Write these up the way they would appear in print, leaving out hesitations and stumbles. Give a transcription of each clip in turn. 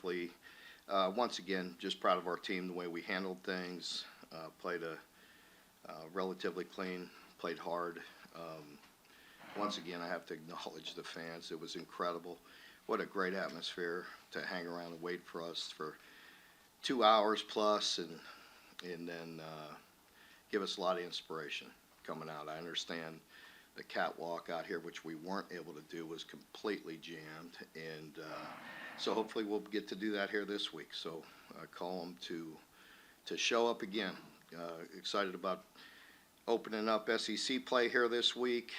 briefly. Once again, just proud of our team, the way we handled things, played a relatively clean, played hard. Once again, I have to acknowledge the fans. It was incredible. What a great atmosphere to hang around and wait for us for 2 hours plus, and then give us a lot of inspiration coming out. I understand the catwalk out here, which we weren't able to do, was completely jammed, and so hopefully we'll get to do that here this week. So I call them to show up again. Excited about opening up SEC play here this week.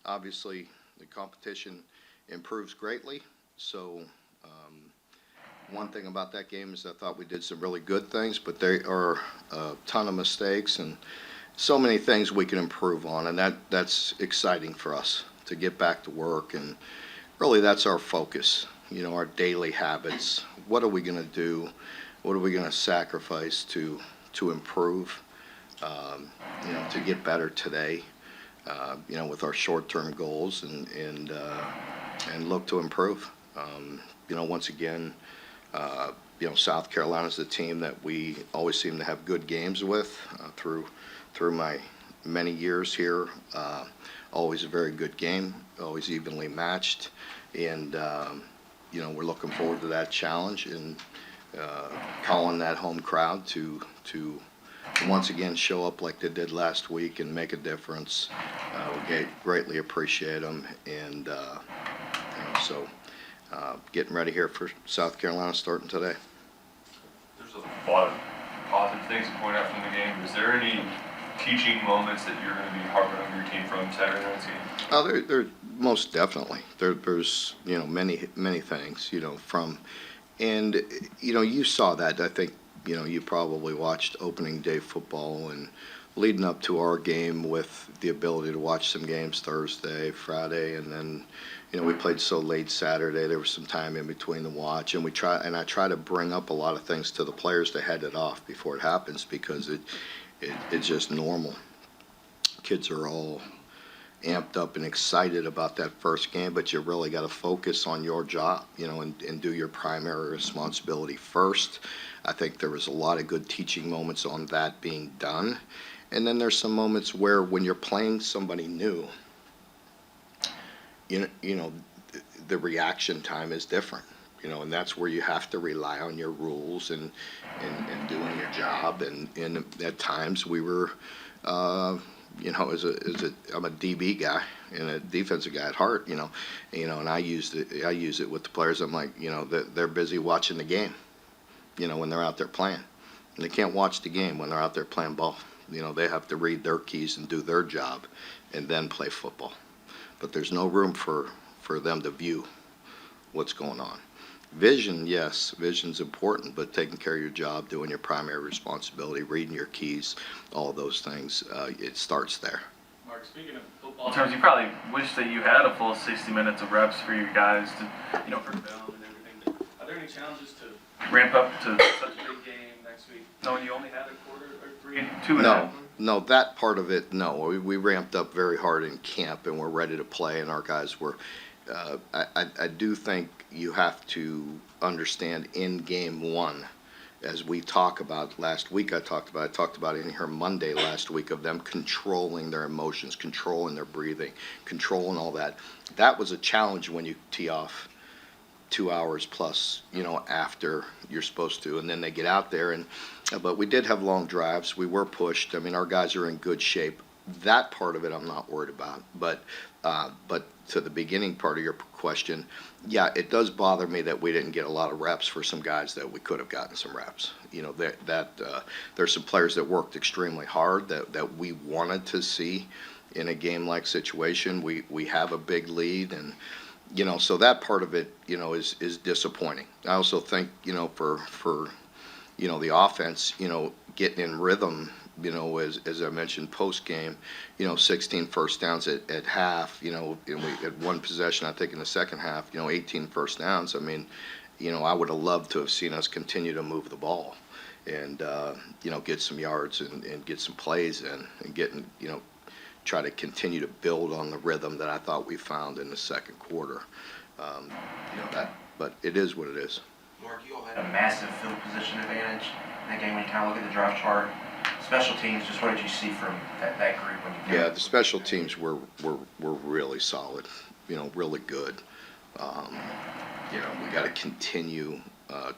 Obviously, the competition improves greatly. So one thing about that game is I thought we did some really good things, but there are a ton of mistakes and so many things we can improve on, and that's exciting for us to get back to work. And really, that's our focus. Our daily habits. What are we going to do? What are we going to sacrifice to improve? To get better today. With our short-term goals and look to improve. Once again, South Carolina is the team that we always seem to have good games with through my many years here. Always a very good game, always evenly matched, and we're looking forward to that challenge and calling that home crowd to once again show up like they did last week and make a difference. We greatly appreciate them, and so getting ready here for South Carolina starting today. There's a lot of positive things to point out from the game. Is there any teaching moments that you're going to be harping on your team from Saturday night's game? Oh, there most definitely. There's many things from, and you saw that. I think you probably watched opening day football and leading up to our game with the ability to watch some games Thursday, Friday, and then we played so late Saturday. There was some time in between the watch, and I try to bring up a lot of things to the players to head it off before it happens, because it's just normal. Kids are all amped up and excited about that first game, but you really got to focus on your job, and do your primary responsibility first. I think there was a lot of good teaching moments on that being done. And then there's some moments where when you're playing somebody new, the reaction time is different, and that's where you have to rely on your rules and doing your job. And at times we were, I'm a DB guy and a defensive guy at heart, and I use it with the players. I'm like, they're busy watching the game, when they're out there playing, and they can't watch the game when they're out there playing ball. They have to read their keys and do their job and then play football. But there's no room for them to view what's going on. Vision, yes, vision's important, but taking care of your job, doing your primary responsibility, reading your keys, all of those things, it starts there. Mark, speaking of football terms, you probably wish that you had a full 60 minutes of reps for your guys to, for film and everything. Are there any challenges to ramp up to such a big game next week, knowing you only had a quarter or two and a half? No, that part of it, no. We ramped up very hard in camp, and we're ready to play, and our guys were. I do think you have to understand in game one, as we talk about last week. I talked about it in here Monday last week, of them controlling their emotions, controlling their breathing, controlling all that. That was a challenge when you tee off 2 hours plus, after you're supposed to, and then they get out there. But we did have long drives. We were pushed. I mean, our guys are in good shape. That part of it I'm not worried about. But to the beginning part of your question, yeah, it does bother me that we didn't get a lot of reps for some guys that we could have gotten some reps. There's some players that worked extremely hard that we wanted to see in a game-like situation. We have a big lead, and so that part of it, is disappointing. I also think, for the offense, getting in rhythm, as I mentioned post game, 16 first downs at half, and we had one possession, I think, in the second half, 18 first downs. I mean, I would have loved to have seen us continue to move the ball and, get some yards and get some plays in and try to continue to build on the rhythm that I thought we found in the second quarter. But it is what it is. Mark, you all had a massive field position advantage in that game when you kind of look at the drive chart. Special teams, just what did you see from that group when you? Yeah, the special teams were really solid. Really good. We got to continue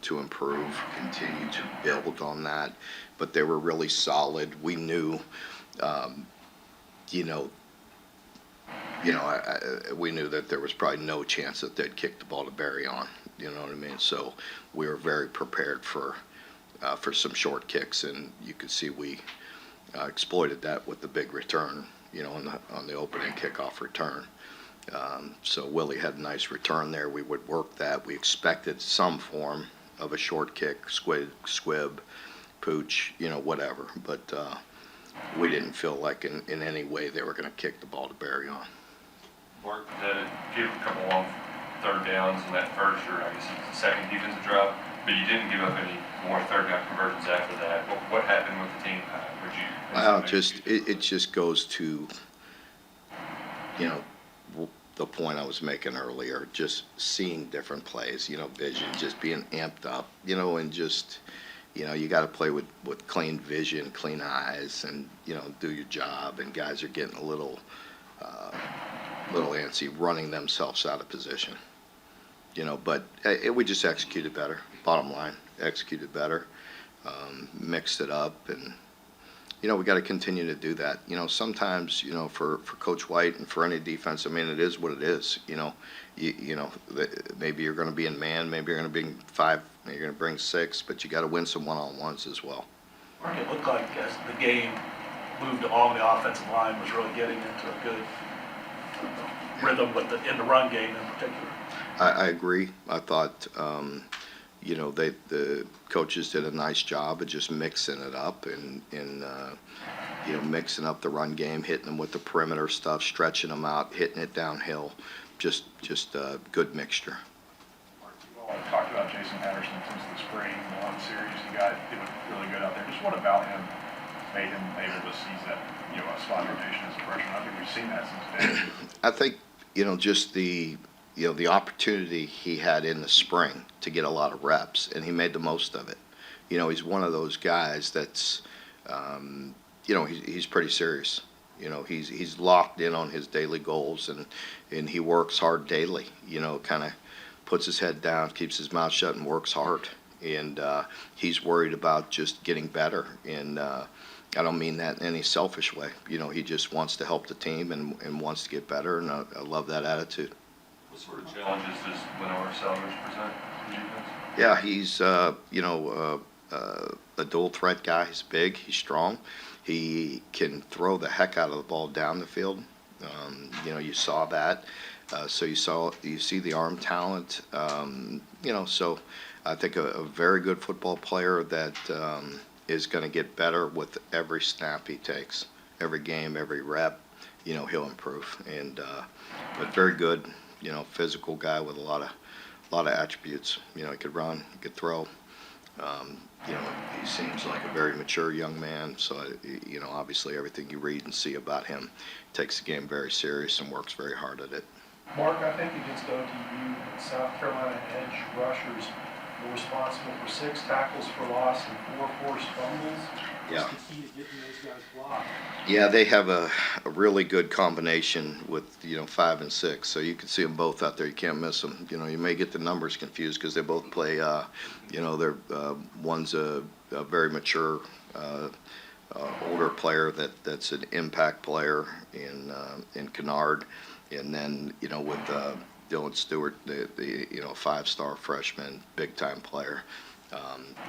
to improve, continue to build on that. But they were really solid. We knew, we knew that there was probably no chance that they'd kick the ball to Barry on. You know what I mean? So we were very prepared for some short kicks, and you could see we exploited that with the big return. On the opening kickoff return. So Willie had a nice return there. We would work that. We expected some form of a short kick, squib, pooch, whatever. But we didn't feel like in any way they were going to kick the ball to Barry on. Mark, gave a couple long third downs in that first, or I guess it's the second defensive drive, but you didn't give up any more third down conversions after that. What happened with the team? It just goes to, the point I was making earlier, just seeing different plays, vision, just being amped up, and just, you got to play with clean vision, clean eyes, and, do your job. And guys are getting a little antsy, running themselves out of position, but we just executed better. Bottom line, executed better, mixed it up, and, we got to continue to do that. Sometimes, for Coach White and for any defense, I mean, it is what it is. Maybe you're going to be in man, maybe you're going to bring 5, maybe you're going to bring 6, but you got to win some one-on-ones as well. Mark, it looked like as the game moved along, the offensive line was really getting into a good rhythm in the run game in particular. I agree. I thought, the coaches did a nice job of just mixing it up and mixing up the run game, hitting them with the perimeter stuff, stretching them out, hitting it downhill. Just a good mixture. Mark, you all have talked about Jason Patterson since the spring, the one series he got, he looked really good out there. Just what about him made him able to seize that, a spot rotation as a freshman? I think we've seen that since day. I think, just the opportunity he had in the spring to get a lot of reps, and he made the most of it. He's one of those guys that's, he's pretty serious. He's locked in on his daily goals, and he works hard daily. Kind of puts his head down, keeps his mouth shut, and works hard. And he's worried about just getting better. And I don't mean that in any selfish way. He just wants to help the team and wants to get better, and I love that attitude. What sort of challenges does Lenore Sellers present to the defense? Yeah, he's a dual threat guy. He's big, he's strong. He can throw the heck out of the ball down the field. You saw that. So you see the arm talent. So I think a very good football player that is going to get better with every snap he takes, every game, every rep. He'll improve. And but very good. Physical guy with a lot of attributes. He could run, he could throw. He seems like a very mature young man. So, obviously everything you read and see about him, takes the game very serious and works very hard at it. Mark, I think against OTU, South Carolina edge rushers were responsible for 6 tackles for loss and 4 forced fumbles. Yeah. What's the key to getting those guys blocked? Yeah, they have a really good combination with 5 and 6, so you can see them both out there. You can't miss them. You may get the numbers confused because they both play. They're one's a very mature, older player that's an impact player in Kennard, and then with Dylan Stewart, the 5-star freshman, big time player,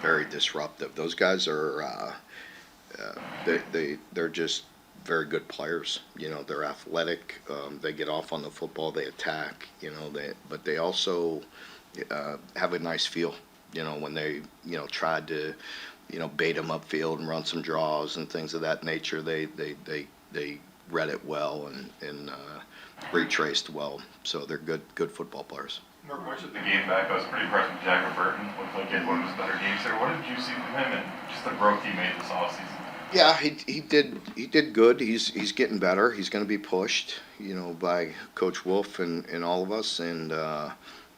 very disruptive. Those guys are. They're just very good players. They're athletic. They get off on the football. They attack. But they also have a nice feel. When they tried to bait them upfield and run some draws and things of that nature, they read it well and retraced well. So they're good football players. Mark, much of the game back, I was pretty impressed with Jagger Burton. Looked like he had one of his better games there. What did you see from him and just the growth he made this offseason? Yeah, he did good. He's getting better. He's going to be pushed, by Coach Wolf and all of us. And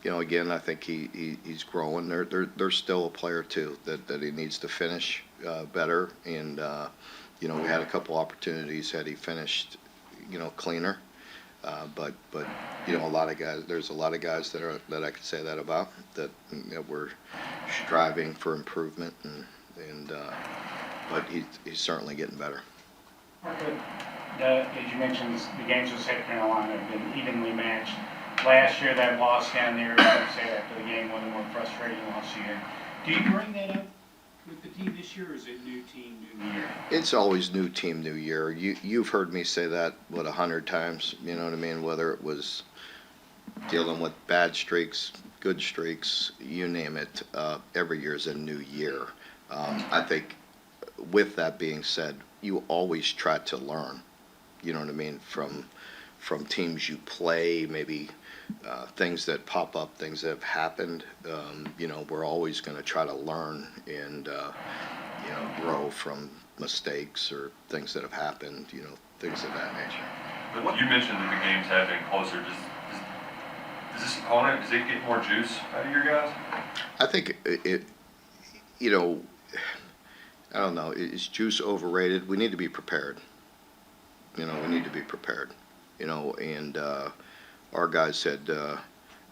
you know, again, I think he's growing. There's still a player too that he needs to finish better. And you know, we had a couple opportunities had he finished, you know, cleaner. But you know, a lot of guys. There's a lot of guys that I could say that about that, you know, we're striving for improvement and but he's certainly getting better. As you mentioned, the games with South Carolina have been evenly matched. Last year, that loss down there, as you said after the game, one of the more frustrating losses here. Do you bring that up with the team this year, or is it new team, new year? It's always new team, new year. You've heard me say that 100 times. You know what I mean? Whether it was dealing with bad streaks, good streaks, you name it. Every year is a new year. I think, with that being said, you always try to learn. You know what I mean? From teams you play, maybe things that pop up, things that have happened. You know, we're always going to try to learn and you know, grow from mistakes or things that have happened. You know, things of that nature. But you mentioned that the games have been closer. Does this opponent, does it get more juice out of your guys? I think it you know, I don't know. Is juice overrated? We need to be prepared. You know, we need to be prepared. You know, and our guys said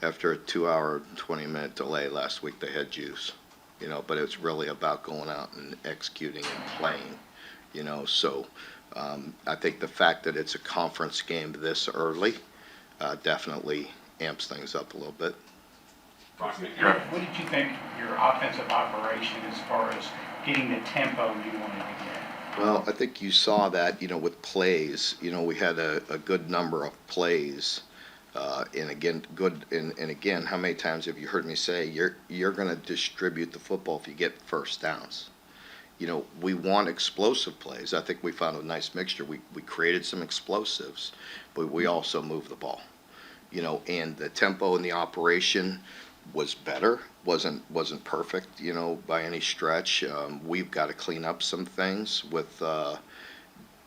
after a 2-hour, 20-minute delay last week, they had juice. You know, but it's really about going out and executing and playing. You know, so I think the fact that it's a conference game this early definitely amps things up a little bit. What did you think your offensive operation as far as getting the tempo you wanted to get? Well, I think you saw that, you know, with plays. You know, we had a good number of plays, and again, and again, how many times have you heard me say you're going to distribute the football if you get first downs? You know, we want explosive plays. I think we found a nice mixture. We created some explosives, but we also moved the ball. You know, and the tempo and the operation was better. wasn't perfect, you know, by any stretch. We've got to clean up some things with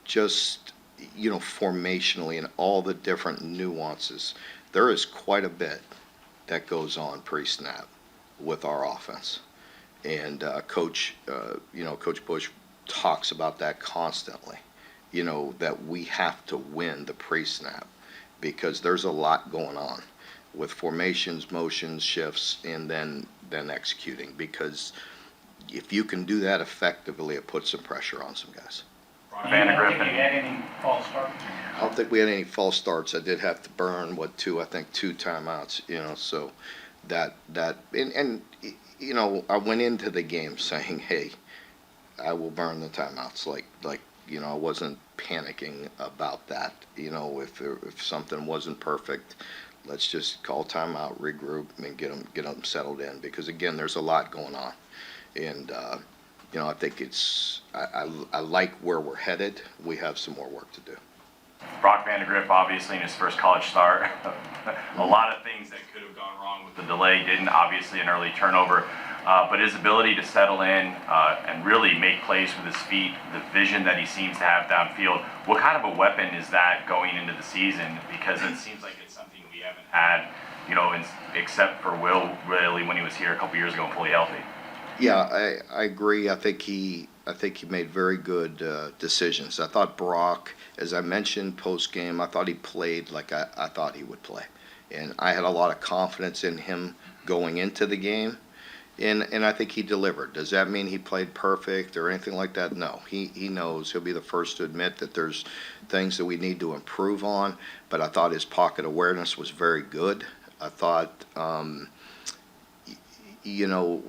just, you know, formationally and all the different nuances. There is quite a bit that goes on pre-snap with our offense, and Coach Bush talks about that constantly. You know, that we have to win the pre-snap because there's a lot going on with formations, motions, shifts, and then executing. Because if you can do that effectively, it puts some pressure on some guys. You don't think you had any false starts? I don't think we had any false starts. I did have to burn two timeouts. You know, so that and you know, I went into the game saying, hey, I will burn the timeouts. Like you know, I wasn't panicking about that. You know, if something wasn't perfect, let's just call timeout, regroup, and get them settled in. Because again, there's a lot going on, and you know, I think I like where we're headed. We have some more work to do. Brock Vandegrift, obviously in his first college start, a lot of things that could have gone wrong with the delay didn't. Obviously, an early turnover, but his ability to settle in and really make plays with his feet, the vision that he seems to have downfield. What kind of a weapon is that going into the season? Because it seems like it's something we haven't had, you know, except for Will, really, when he was here a couple years ago and fully healthy. Yeah, I agree. I think he made very good decisions. I thought Brock, as I mentioned post game, I thought he played like I thought he would play, and I had a lot of confidence in him going into the game, and I think he delivered. Does that mean he played perfect or anything like that? No. He knows. He'll be the first to admit that there's things that we need to improve on, but I thought his pocket awareness was very good. I thought, you know,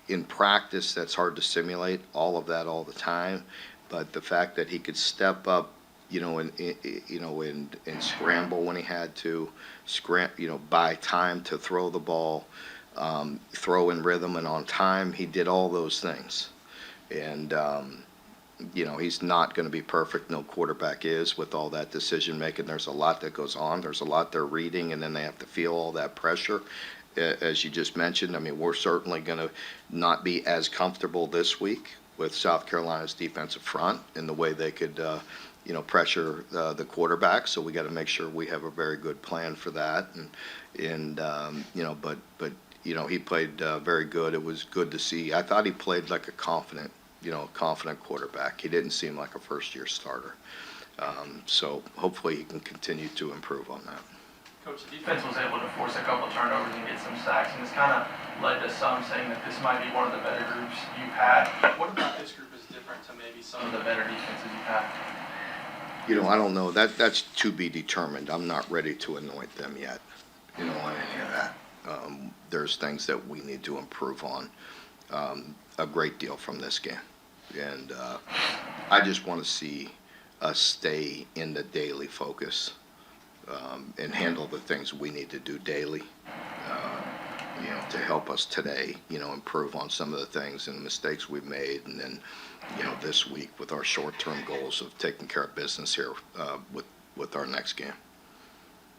in practice, that's hard to simulate all of that all the time, but the fact that he could step up, you know, and scramble when he had to, you know, buy time to throw the ball, throw in rhythm and on time, he did all those things. And you know, he's not going to be perfect. No quarterback is, with all that decision making. There's a lot that goes on. There's a lot they're reading, and then they have to feel all that pressure. As you just mentioned, I mean, we're certainly going to not be as comfortable this week with South Carolina's defensive front and the way they could, pressure the quarterback. So we got to make sure we have a very good plan for that. But he played very good. It was good to see. I thought he played like a confident quarterback. He didn't seem like a first-year starter. So hopefully he can continue to improve on that. Coach, the defense was able to force a couple turnovers and get some sacks, and it's kind of led to some saying that this might be one of the better groups you've had. What about this group is different to maybe some of the better defenses you've had? I don't know. That's to be determined. I'm not ready to anoint them yet, on any of that. There's things that we need to improve on a great deal from this game. And I just want to see us stay in the daily focus and handle the things we need to do daily, to help us today, improve on some of the things and mistakes we've made. And then, this week with our short-term goals of taking care of business here with our next game.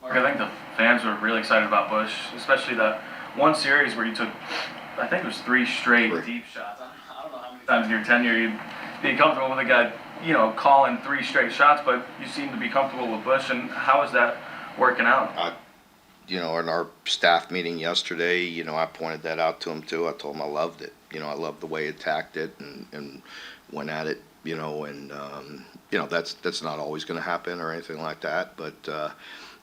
Mark, I think the fans were really excited about Bush, especially that one series where you took, I think it was 3 straight deep shots. I don't know how many times in your tenure you'd be comfortable with a guy, calling 3 straight shots, but you seem to be comfortable with Bush. And how is that working out? In our staff meeting yesterday, I pointed that out to him too. I told him I loved it. I loved the way he attacked it and went at it, that's not always going to happen or anything like that. But,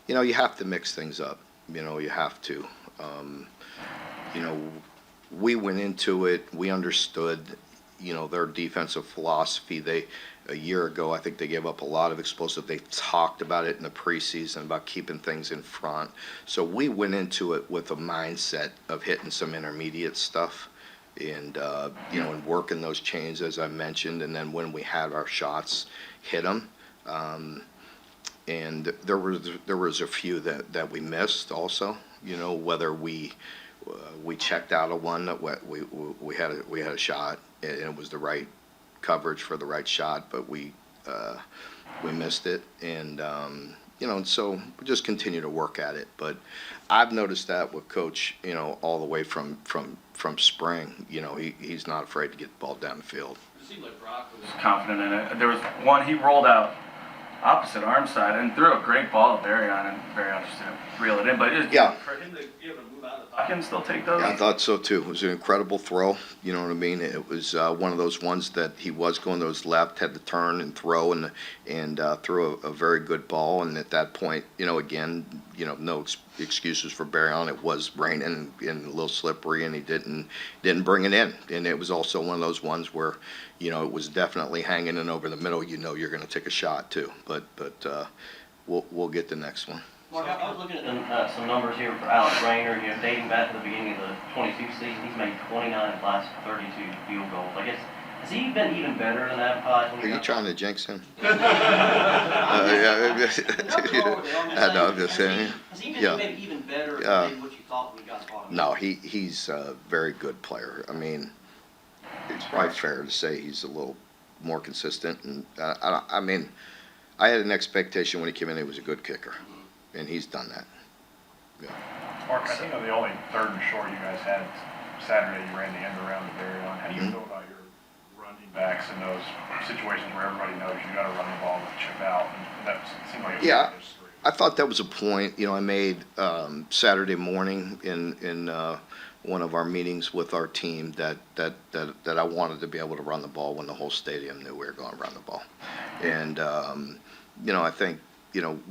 you have to mix things up. You have to. We went into it, we understood, their defensive philosophy. A year ago, I think they gave up a lot of explosive. They talked about it in the preseason about keeping things in front. So we went into it with a mindset of hitting some intermediate stuff and, and working those chains, as I mentioned. And then when we had our shots, hit them. And there was a few that we missed also, whether we checked out of one that we had a shot and it was the right coverage for the right shot, but we missed it. And and so we just continue to work at it. But I've noticed that with Coach, all the way from spring, he's not afraid to get the ball down the field. It seemed like Brock was confident in it. There was one, he rolled out opposite arm side and threw a great ball at Barryon, and Barryon just didn't reel it in. But it was for him to be able to move out of the pocket and still take those. Yeah, I thought so too. It was an incredible throw. You know what I mean? It was one of those ones that he was going to his left, had to turn and throw, and threw a very good ball. And at that point, again, no excuses for Barryon. It was raining and a little slippery, and he didn't bring it in. And it was also one of those ones where, it was definitely hanging in over the middle. You're going to take a shot too. But we'll get the next one. Mark, I was looking at some numbers here for Alex Rayner. Dating back to the beginning of the 22 season, he's made 29 of the last 32 field goals. I guess, has he been even better than that? Are you trying to jinx him? Yeah. I know, I'm just saying. Has he been maybe even better than what you thought when you got caught him? No, he's a very good player. I mean, it's probably fair to say he's a little more consistent. And I mean, I had an expectation when he came in he was a good kicker. And he's done that. Yeah. Mark, I think on the only 3rd and short you guys had Saturday, you ran the end around the Barryon. How do you feel about your running backs in those situations where everybody knows you got to run the ball with chip out? And that seemed like it was just 3. I thought that was a point, I made Saturday morning in one of our meetings with our team that I wanted to be able to run the ball when the whole stadium knew we were going to run the ball. And, I think,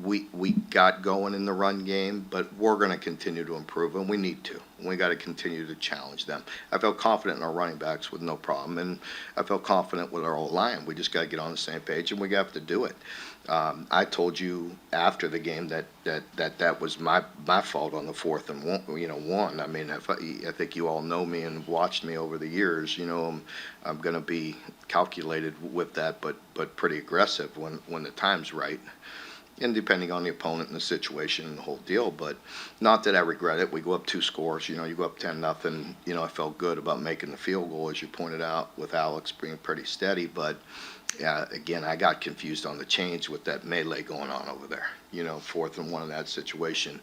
we got going in the run game, but we're going to continue to improve, and we need to. We got to continue to challenge them. I felt confident in our running backs with no problem, and I felt confident with our O-line. We just got to get on the same page, and we have to do it. I told you after the game that was my fault on the 4th and 1. I mean, I think you all know me and watched me over the years. I'm going to be calculated with that, but pretty aggressive when the time's right. And depending on the opponent and the situation and the whole deal, but not that I regret it. We go up 2 scores, you go up 10-0. I felt good about making the field goal, as you pointed out, with Alex being pretty steady. But again, I got confused on the change with that melee going on over there. 4th and 1 in that situation.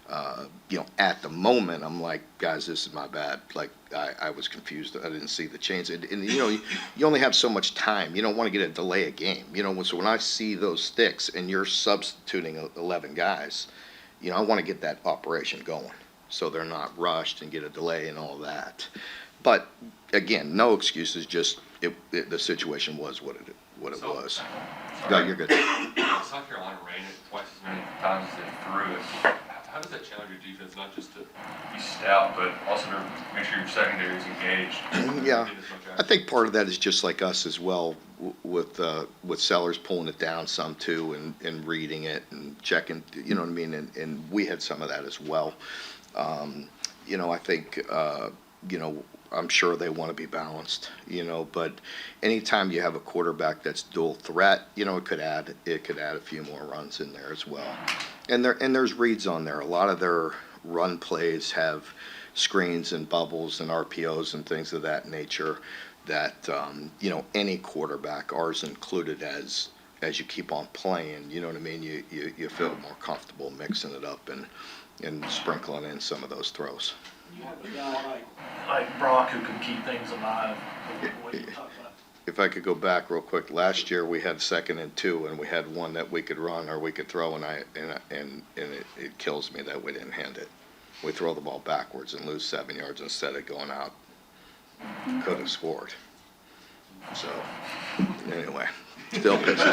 At the moment, I'm like, guys, this is my bad. Like, I was confused. I didn't see the change. And you only have so much time. You don't want to get a delay a game. So when I see those sticks and you're substituting 11 guys, I want to get that operation going so they're not rushed and get a delay and all that. But again, no excuses. Just the situation was what it was. No, you're good. South Carolina ran it twice as many times as they threw it. How does that challenge your defense, not just to be stout, but also to make sure your secondary is engaged? Yeah, I think part of that is just like us as well, with Sellers pulling it down some too, and reading it and checking. You know what I mean? And we had some of that as well. I think I'm sure they want to be balanced. But anytime you have a quarterback that's dual threat, it could add a few more runs in there as well. And there's reads on there. A lot of their run plays have screens and bubbles and RPOs and things of that nature that any quarterback, ours included, as you keep on playing, you know what I mean, you feel more comfortable mixing it up and sprinkling in some of those throws. You have a guy like Brock who can keep things alive. What do you talk about? If I could go back real quick, last year we had 2nd and 2, and we had one that we could run or we could throw, and it kills me that we didn't hand it. We throw the ball backwards and lose 7 yards instead of going out. Could have scored. So anyway, still pisses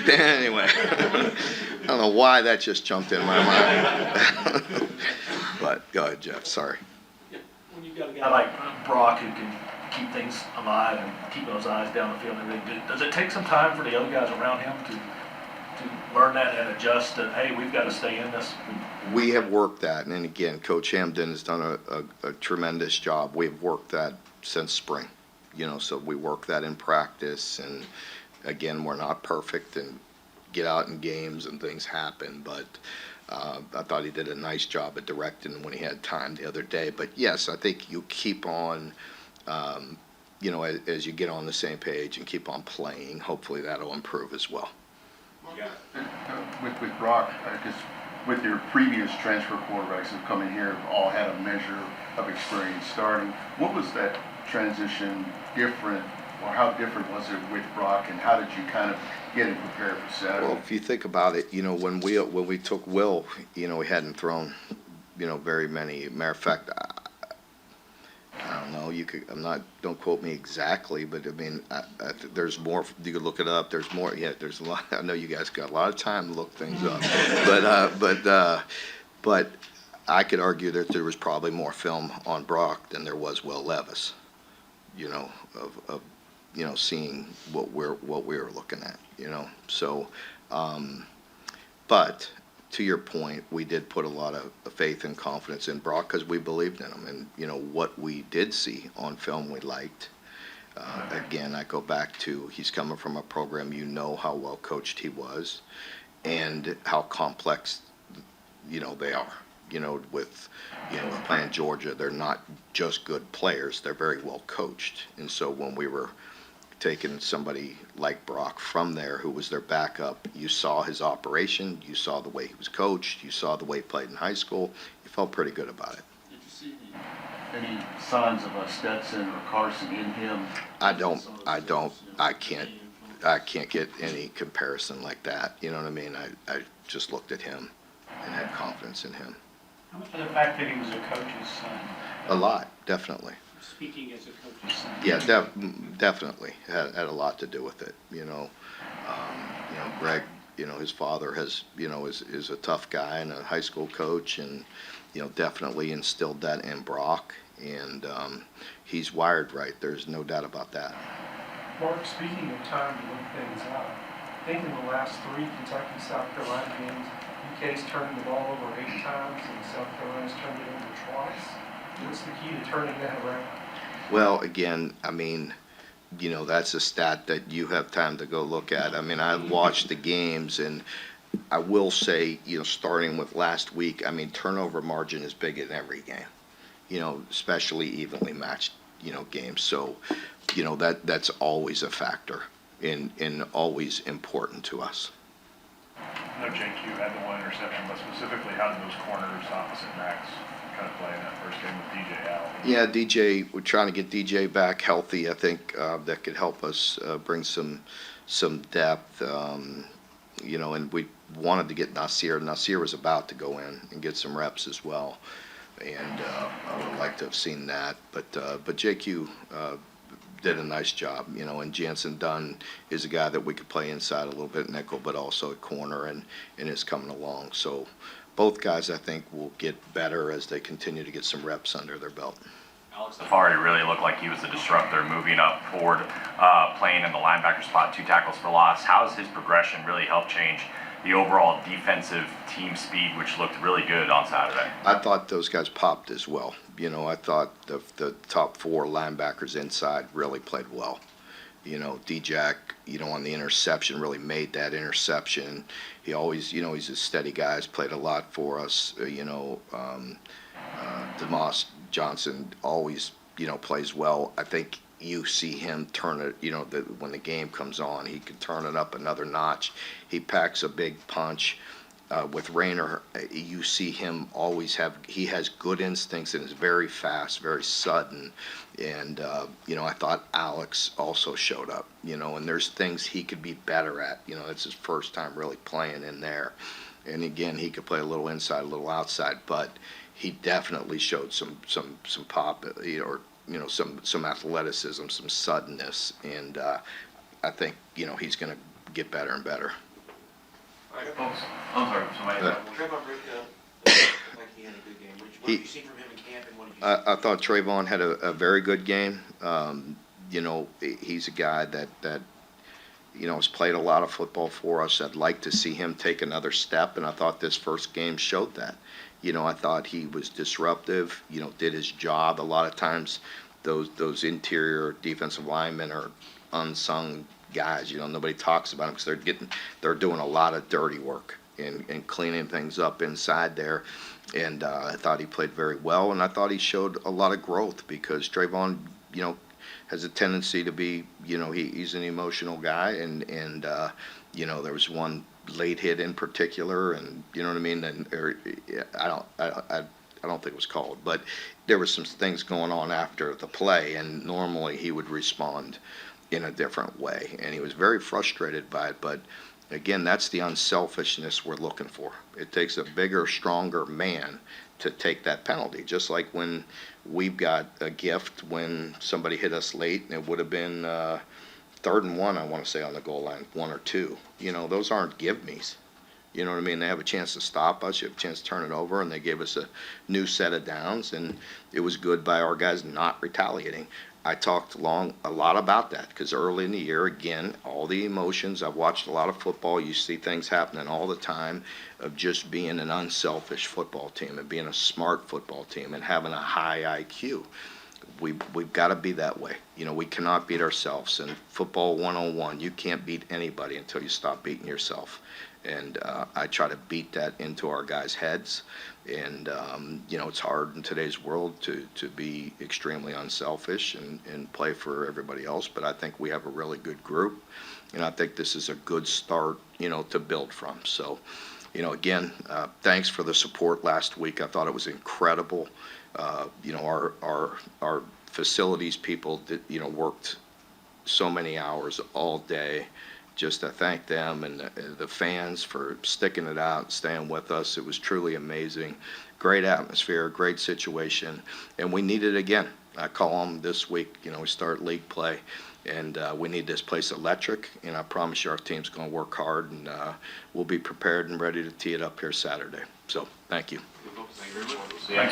me. Anyway, I don't know why that just jumped in my mind. But go ahead, Jeff. Sorry. When you've got a guy like Brock who can keep things alive and keep those eyes down the field and everything, does it take some time for the other guys around him to learn that and adjust that, hey, we've got to stay in this? We have worked that, and again, Coach Hamden has done a tremendous job. We've worked that since spring, so we work that in practice, and again, we're not perfect and get out in games and things happen, but I thought he did a nice job at directing when he had time the other day. But yes, I think you keep on, as you get on the same page and keep on playing, hopefully that'll improve as well. With Brock, because with your previous transfer quarterbacks who've come in here have all had a measure of experience starting, what was that transition different, or how different was it with Brock, and how did you kind of get him prepared for Saturday? Well, if you think about it, when we took Will, he hadn't thrown, very many. Matter of fact, I don't know. Don't quote me exactly, but I mean, there's more. You could look it up. There's more. Yeah, there's a lot. I know you guys got a lot of time to look things up, but I could argue that there was probably more film on Brock than there was Will Levis. Of seeing what we were looking at. So, but to your point, we did put a lot of faith and confidence in Brock because we believed in him, and what we did see on film we liked. Again, I go back to he's coming from a program, how well coached he was, and how complex they are. With playing Georgia, they're not just good players; they're very well coached. And so when we were taking somebody like Brock from there, who was their backup, you saw his operation, you saw the way he was coached, you saw the way he played in high school. You felt pretty good about it. Did you see any signs of a Stetson or Carson in him? I can't get any comparison like that. You know what I mean? I just looked at him and had confidence in him. How much of the fact that he was a coach's son? A lot, definitely. Speaking as a coach's son. Yeah, definitely had a lot to do with it. Greg, his father is a tough guy and a high school coach, and definitely instilled that in Brock, and he's wired right. There's no doubt about that. Mark, speaking of time to look things out, I think in the last 3 Kentucky South Carolina games, UK's turned the ball over 8 times, and South Carolina's turned it over twice. What's the key to turning that around? Well, again, I mean, that's a stat that you have time to go look at. I mean, I've watched the games, and I will say, starting with last week, I mean, turnover margin is big in every game, especially evenly matched, games. So, that's always a factor and always important to us. I know JQ had the one interception, but specifically, how did those corners opposite Max kind of play in that first game with DJ out? Yeah, DJ, we're trying to get DJ back healthy. I think that could help us bring some depth. You know, and we wanted to get Nasir. Nasir was about to go in and get some reps as well, and I would like to have seen that. But JQ did a nice job, you know. And Jansen Dunn is a guy that we could play inside a little bit nickel, but also at corner, and is coming along. So both guys, I think, will get better as they continue to get some reps under their belt. Alex Safari really looked like he was a disruptor, moving up forward, playing in the linebacker spot, 2 tackles for loss. How has his progression really helped change the overall defensive team speed, which looked really good on Saturday? I thought those guys popped as well. You know, I thought the top 4 linebackers inside really played well. You know, D-Jack, you know, on the interception really made that interception. He always, you know, he's a steady guy. He's played a lot for us. You know, DeMoss Johnson always, you know, plays well. I think you see him turn it, you know, when the game comes on, he can turn it up another notch. He packs a big punch. With Rayner, you see him always he has good instincts and is very fast, very sudden. And, you know, I thought Alex also showed up, you know, and there's things he could be better at. You know, it's his first time really playing in there. And again, he could play a little inside, a little outside, but he definitely showed some pop, or, you know, some athleticism, some suddenness. And I think, you know, he's going to get better and better. I'm sorry, somebody. Trayvon Brick like he had a good game. What did you see from him in camp, and what did you see? I thought Trayvon had a very good game. You know, he's a guy that you know, has played a lot of football for us. I'd like to see him take another step, and I thought this first game showed that. You know, I thought he was disruptive, you know, did his job. A lot of times those interior defensive linemen are unsung guys. You know, nobody talks about them because they're doing a lot of dirty work and cleaning things up inside there. And I thought he played very well, and I thought he showed a lot of growth because Trayvon, you know, has a tendency to be, you know, he's an emotional guy, and you know, there was one late hit in particular, and you know what I mean. And I don't think it was called, but there was some things going on after the play, and normally he would respond in a different way, and he was very frustrated by it. But again, that's the unselfishness we're looking for. It takes a bigger, stronger man to take that penalty, just like when we've got a gift when somebody hit us late, and it would have been 3rd and 1, I want to say, on the goal line, 1 or 2. You know, those aren't give-me's. You know what I mean? They have a chance to stop us. You have a chance to turn it over, and they gave us a new set of downs, and it was good by our guys not retaliating. I talked a lot about that because early in the year, again, all the emotions. I've watched a lot of football. You see things happening all the time of just being an unselfish football team and being a smart football team and having a high IQ. We've got to be that way. You know, we cannot beat ourselves. And football 101, you can't beat anybody until you stop beating yourself. And I try to beat that into our guys' heads. And, you know, it's hard in today's world to be extremely unselfish and play for everybody else. But I think we have a really good group. And I think this is a good start, you know, to build from. So, you know, again, thanks for the support last week. I thought it was incredible. You know, our facilities people that, you know, worked so many hours all day. Just to thank them and the fans for sticking it out and staying with us. It was truly amazing. Great atmosphere, great situation, and we need it again. I call them this week. You know, we start league play, and we need this place electric, and I promise you our team's going to work hard, and we'll be prepared and ready to tee it up here Saturday. So, thank you. Thanks, Mark.